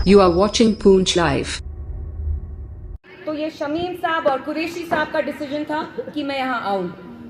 You are watching Poonch Live. तो ये शमीम साहब और कुरैशी साहब का डिसीजन था कि मैं यहाँ आऊँ।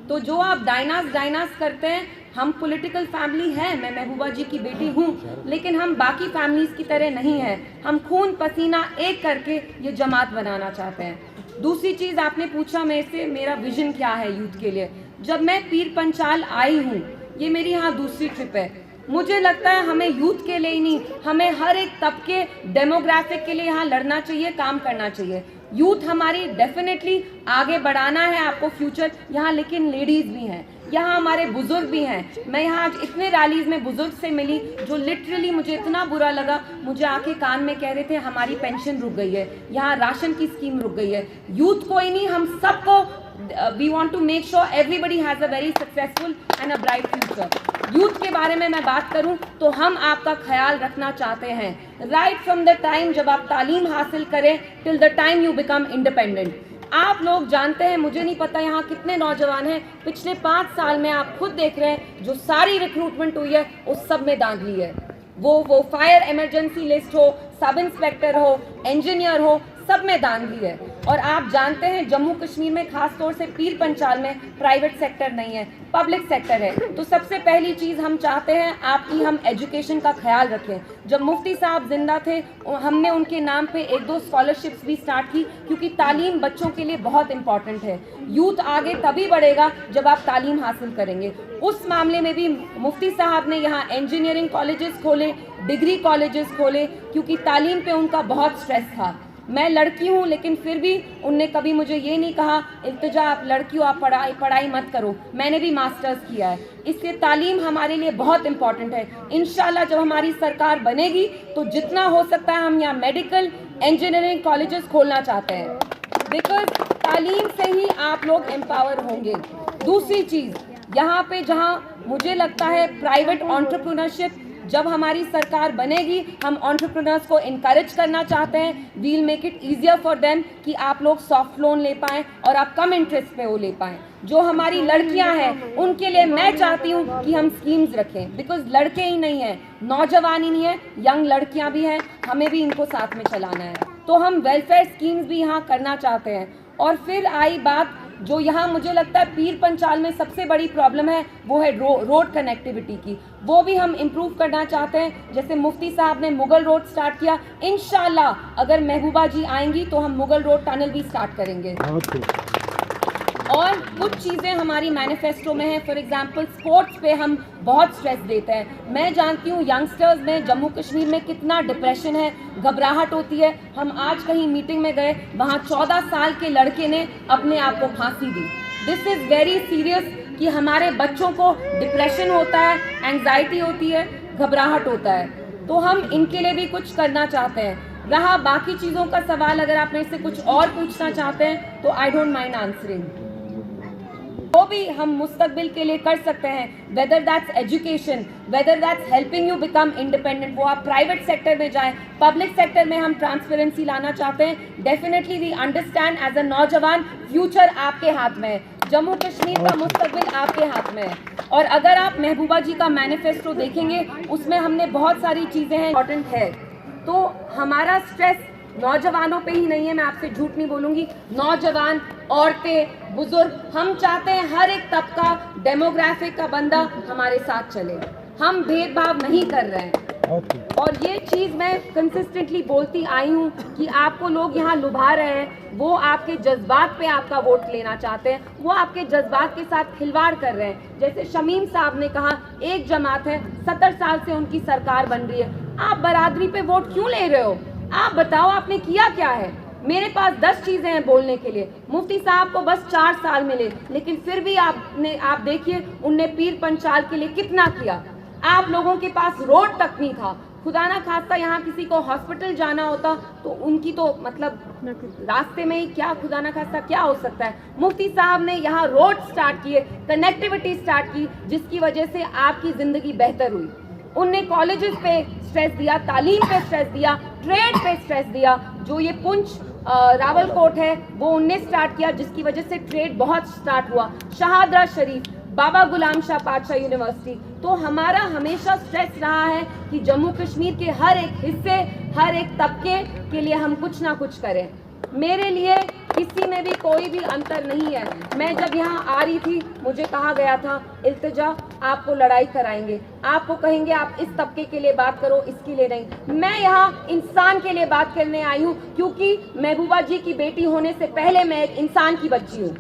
तो जो आप डायनास करते हैं, हम पॉलिटिकल फैमिली हैं, मैं महबूबा जी की बेटी हूँ, लेकिन हम बाकी फैमिलीज़ की तरह नहीं हैं। हम खून पसीना एक करके ये जमात बनाना चाहते हैं। दूसरी चीज़ आपने पूछा मेरे से, मेरा विजन क्या है यूथ के लिए। जब मैं पीर पंचाल आई हूँ, ये मेरी यहाँ दूसरी ट्रिप है, मुझे लगता है हमें यूथ के लिए ही नहीं, हमें हर एक तबके डेमोग्राफिक के लिए यहाँ लड़ना चाहिए, काम करना चाहिए। यूथ हमारी डेफिनेटली आगे बढ़ाना है आपको फ्यूचर यहाँ, लेकिन लेडीज़ भी हैं यहाँ, हमारे बुजुर्ग भी हैं। मैं यहाँ आज इतने रैलीज़ में बुजुर्ग से मिली जो लिटरली मुझे इतना बुरा लगा, मुझे आके कान में कह रहे थे हमारी पेंशन रुक गई है, यहाँ राशन की स्कीम रुक गई है। यूथ को ही नहीं, हम सबको we want to make sure everybody has a very successful and a bright future. Youth के बारे में मैं बात करूं तो हम आपका ख्याल रखना चाहते हैं राइट फ्रॉम द टाइम जब आप तालीम हासिल करें till the time you become independent. आप लोग जानते हैं, मुझे नहीं पता यहाँ कितने नौजवान हैं, पिछले 5 साल में आप खुद देख रहे हैं जो सारी रिक्रूटमेंट हुई है उस सब में दांधली है। वो फायर इमरजेंसी लिस्ट हो, सब इंस्पेक्टर हो, इंजीनियर हो, सब में दांधली है। और आप जानते हैं जम्मू कश्मीर में खास तौर से पीर पंचाल में प्राइवेट सेक्टर नहीं है, पब्लिक सेक्टर है। तो सबसे पहली चीज़ हम चाहते हैं आपकी, हम एजुकेशन का ख्याल रखें। जब मुफ्ती साहब जिंदा थे हमने उनके नाम पे 1-2 स्कॉलरशिप्स भी स्टार्ट की, क्योंकि तालीम बच्चों के लिए बहुत इंपॉर्टेंट है। यूथ आगे तभी बढ़ेगा जब आप तालीम हासिल करेंगे। उस मामले में भी मुफ्ती साहब ने यहाँ इंजीनियरिंग कॉलेजेस खोले, डिग्री कॉलेजेस खोले, क्योंकि तालीम पे उनका बहुत स्ट्रेस था। मैं लड़की हूँ लेकिन फिर भी उनने कभी मुझे ये नहीं कहा इल्तिजा आप लड़की हो, आप पढ़ाई मत करो। मैंने भी मास्टर्स किया है, इसलिए तालीम हमारे लिए बहुत इंपॉर्टेंट है। इंशाल्लाह जब हमारी सरकार बनेगी तो जितना हो सकता है हम यहाँ मेडिकल इंजीनियरिंग कॉलेजेस खोलना चाहते हैं, बिकॉज तालीम से ही आप लोग एम्पावर होंगे। दूसरी चीज़ यहाँ पे जहाँ मुझे लगता है प्राइवेट एंटरप्रेन्योरशिप, जब हमारी सरकार बनेगी हम एंटरप्रेन्योर्स को इनकरेज करना चाहते हैं। We'll make it easier for them कि आप लोग सॉफ्ट लोन ले पाएँ और आप कम इंटरेस्ट पे वो ले पाएँ। जो हमारी लड़कियां हैं उनके लिए मैं चाहती हूँ कि हम स्कीम्स रखें, बिकॉज लड़के ही नहीं हैं, नौजवान ही नहीं है, यंग लड़कियां भी हैं, हमें भी इनको साथ में चलाना है। तो हम वेलफेयर स्कीम्स भी यहाँ करना चाहते हैं। और फिर आई बात जो यहाँ मुझे लगता है पीर पंचाल में सबसे बड़ी प्रॉब्लम है, वो है रोड कनेक्टिविटी की। वो भी हम इम्प्रूव करना चाहते हैं। जैसे मुफ्ती साहब ने मुगल रोड स्टार्ट किया, इंशाल्लाह अगर महबूबा जी आएंगी तो हम मुगल रोड टनल भी स्टार्ट करेंगे। और कुछ चीज़ें हमारी मैनिफेस्टो में है, फॉर एग्जांपल स्पोर्ट्स पे हम बहुत स्ट्रेस देते हैं। मैं जानती हूँ यंगस्टर्स में जम्मू कश्मीर में कितना डिप्रेशन है, घबराहट होती है। हम आज कहीं मीटिंग में गए, वहाँ 14 साल के लड़के ने अपने आप को फांसी दी। दिस इज़ वेरी सीरियस कि हमारे बच्चों को डिप्रेशन होता है, एंग्जाइटी होती है, घबराहट होता है। तो हम इनके लिए भी कुछ करना चाहते हैं। रहा बाकी चीज़ों का सवाल, अगर आप मेरे से कुछ और पूछना चाहते हैं तो आई डोंट माइंड आंसरिंग। वो भी हम मुस्तकबिल के लिए कर सकते हैं, weather that's education, weather that's helping you become independent. वो आप प्राइवेट सेक्टर में जाएं, पब्लिक सेक्टर में हम ट्रांसपेरेंसी लाना चाहते हैं। Definitely we understand as a नौजवान, फ्यूचर आपके हाथ में है, जम्मू कश्मीर का मुस्तकबिल आपके हाथ में है। और अगर आप महबूबा जी का मैनिफेस्टो देखेंगे उसमें हमने बहुत सारी चीज़ें हैं इंपॉर्टेंट है। तो हमारा स्ट्रेस नौजवानों पे ही नहीं है, मैं आपसे झूठ नहीं बोलूँगी, नौजवान, औरतें, बुजुर्ग, हम चाहते हैं हर एक तबका डेमोग्राफिक का बंदा हमारे साथ चले। हम भेदभाव नहीं कर रहे हैं। और ये चीज़ मैं कंसिस्टेंटली बोलती आई हूँ कि आपको लोग यहाँ लुभा रहे हैं, वो आपके जज्बात पे आपका वोट लेना चाहते हैं, वो आपके जज्बात के साथ खिलवाड़ कर रहे हैं। जैसे शमीम साहब ने कहा, एक जमात है, 70 साल से उनकी सरकार बन रही है, आप बरादरी पे वोट क्यों ले रहे हो? आप बताओ आपने किया क्या है? मेरे पास 10 चीज़ें हैं बोलने के लिए। मुफ्ती साहब को बस 4 साल मिले, लेकिन फिर भी आप देखिए उनने पीर पंचाल के लिए कितना किया। आप लोगों के पास रोड तक नहीं था, खुदा ना खास्ता यहाँ किसी को हॉस्पिटल जाना होता तो उनकी तो मतलब रास्ते में ही क्या, खुदा ना खास्ता क्या हो सकता है। मुफ्ती साहब ने यहाँ रोड स्टार्ट किए, कनेक्टिविटी स्टार्ट की, जिसकी वजह से आपकी ज़िंदगी बेहतर हुई। उनने कॉलेजेस पे स्ट्रेस दिया, तालीम पे स्ट्रेस दिया, ट्रेड पे स्ट्रेस दिया। जो ये पुंछ रावलकोट है वो उनने स्टार्ट किया, जिसकी वजह से ट्रेड बहुत स्टार्ट हुआ। शहादरा शरीफ, बाबा गुलाम शाह पातशाह यूनिवर्सिटी, तो हमारा हमेशा स्ट्रेस रहा है कि जम्मू कश्मीर के हर एक हिस्से, हर एक तबके के लिए हम कुछ ना कुछ करें। मेरे लिए किसी में भी कोई भी अंतर नहीं है। मैं जब यहाँ आ रही थी, मुझे कहा गया था इल्तिजा आपको लड़ाई कराएंगे, आपको कहेंगे आप इस तबके के लिए बात करो, इसके लिए नहीं। मैं यहाँ इंसान के लिए बात करने आई हूँ, क्योंकि महबूबा जी की बेटी होने से पहले मैं एक इंसान की बच्ची हूँ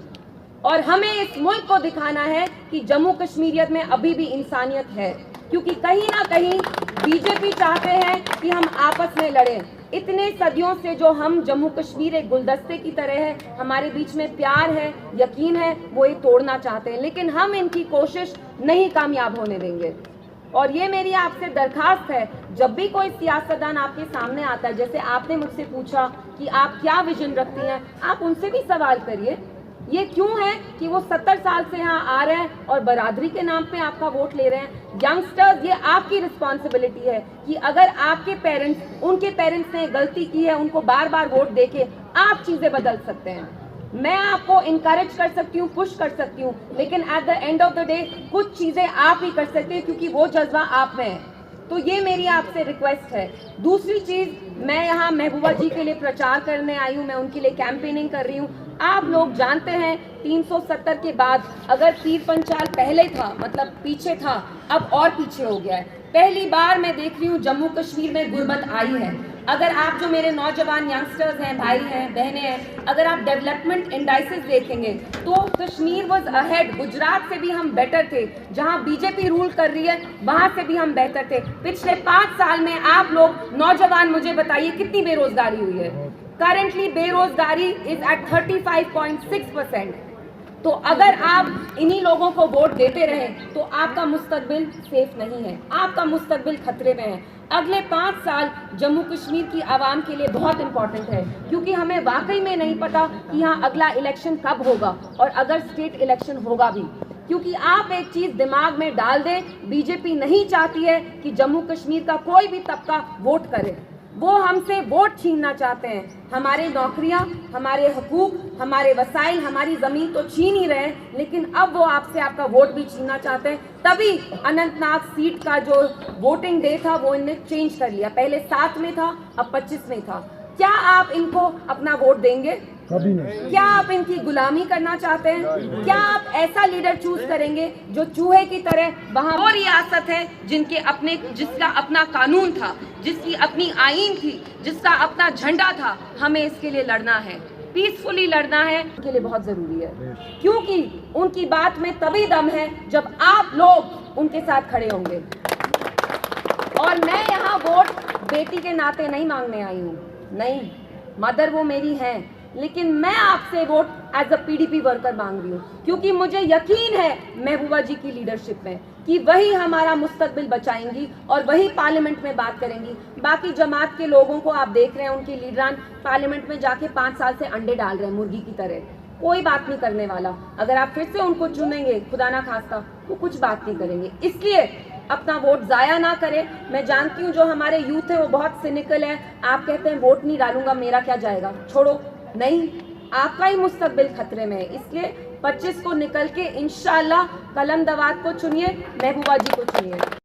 और हमें इस मुल्क को दिखाना है कि जम्मू कश्मीरियत में अभी भी इंसानियत है। क्योंकि कहीं ना कहीं बीजेपी चाहते हैं कि हम आपस में लड़ें। इतने सदियों से जो हम जम्मू कश्मीर एक गुलदस्ते की तरह है, हमारे बीच में प्यार है, यकीन है, वो ये तोड़ना चाहते हैं, लेकिन हम इनकी कोशिश नहीं कामयाब होने देंगे। और ये मेरी आपसे दरखास्त है, जब भी कोई सियासतदान आपके सामने आता है, जैसे आपने मुझसे पूछा कि आप क्या विजन रखती हैं, आप उनसे भी सवाल करिए। ये क्यों है कि वो 70 साल से यहाँ आ रहे हैं और बरादरी के नाम पे आपका वोट ले रहे हैं। यंगस्टर्स, ये आपकी रिस्पॉन्सिबिलिटी है कि अगर आपके पेरेंट्स, उनके पेरेंट्स ने गलती की है, उनको बार बार वोट देके आप चीज़ें बदल सकते हैं। मैं आपको इनकरेज कर सकती हूँ, पुश कर सकती हूँ, लेकिन at the end of the day कुछ चीज़ें आप ही कर सकते हैं, क्योंकि वो जज्बा आप में है। तो ये मेरी आपसे रिक्वेस्ट है। दूसरी चीज़, मैं यहाँ महबूबा जी के लिए प्रचार करने आई हूँ, मैं उनके लिए कैंपेनिंग कर रही हूँ। आप लोग जानते हैं 370 के बाद अगर तीर पंचाल पहले था, मतलब पीछे था, अब और पीछे हो गया है। पहली बार मैं देख रही हूँ जम्मू कश्मीर में गुर्बत आई है। अगर आप जो मेरे नौजवान यंगस्टर्स हैं, भाई हैं, बहनें हैं, अगर आप डेवलपमेंट इंडाइसेस देखेंगे तो कश्मीर वाज अहेड। गुजरात से भी हम बेटर थे, जहां बीजेपी रूल कर रही है वहां से भी हम बेहतर थे। पिछले 5 साल में आप लोग नौजवान मुझे बताइए कितनी बेरोजगारी हुई है। करेंटली बेरोजगारी इज एट 35.6%। तो अगर आप इन्हीं लोगों को वोट देते रहे तो आपका मुस्तकबिल सेफ नहीं है, आपका मुस्तकबिल खतरे में है। अगले 5 साल जम्मू कश्मीर की आवाम के लिए बहुत इंपॉर्टेंट है, क्योंकि हमें वाकई में नहीं पता कि यहाँ अगला इलेक्शन कब होगा और अगर स्टेट इलेक्शन होगा भी। क्योंकि आप एक चीज़ दिमाग में डाल दें, बीजेपी नहीं चाहती है कि जम्मू कश्मीर का कोई भी तबका वोट करे। वो हमसे वोट छीनना चाहते हैं। हमारे नौकरियां, हमारे हकूक, हमारे वसाइल, हमारी ज़मीन तो छीन ही रहे हैं, लेकिन अब वो आपसे आपका वोट भी छीनना चाहते हैं। तभी अनंतनाग सीट का जो वोटिंग डे था वो इनने चेंज कर लिया। पहले 7 में था, अब 25 में था। क्या आप इनको अपना वोट देंगे? कभी नहीं। क्या आप इनकी गुलामी करना चाहते हैं? क्या आप ऐसा लीडर चूज करेंगे जो चूहे की तरह, वहाँ वो रियासत है जिसका अपना कानून था, जिसकी अपनी आईन थी, जिसका अपना झंडा था। हमें इसके लिए लड़ना है, पीसफुली लड़ना है, के लिए बहुत जरूरी है। क्योंकि उनकी बात में तभी दम है जब आप लोग उनके साथ खड़े होंगे। और मैं यहाँ वोट बेटी के नाते नहीं मांगने आई हूँ, नहीं, मदर वो मेरी हैं, लेकिन मैं आपसे vote as a PDP worker मांग रही हूँ, क्योंकि मुझे यकीन है महबूबा जी की लीडरशिप में कि वही हमारा मुस्तकबिल बचाएंगी और वही पार्लियामेंट में बात करेंगी। बाकी जमात के लोगों को आप देख रहे हैं, उनके लीडरान पार्लियामेंट में जाके 5 साल से अंडे डाल रहे हैं मुर्गी की तरह, कोई बात नहीं करने वाला। अगर आप फिर से उनको चुनेंगे, खुदा ना खास्ता, वो कुछ बात नहीं करेंगे। इसलिए अपना वोट ज़ाया ना करें। मैं जानती हूँ जो हमारे यूथ है वो बहुत सिनिकल है। आप कहते हैं वोट नहीं डालूंगा, मेरा क्या जाएगा, छोड़ो, नहीं, आपका ही मुस्तकबिल खतरे में है। इसलिए 25 को निकल के इंशाल्लाह कलम दवात को चुनिए, महबूबा जी को चुनिए।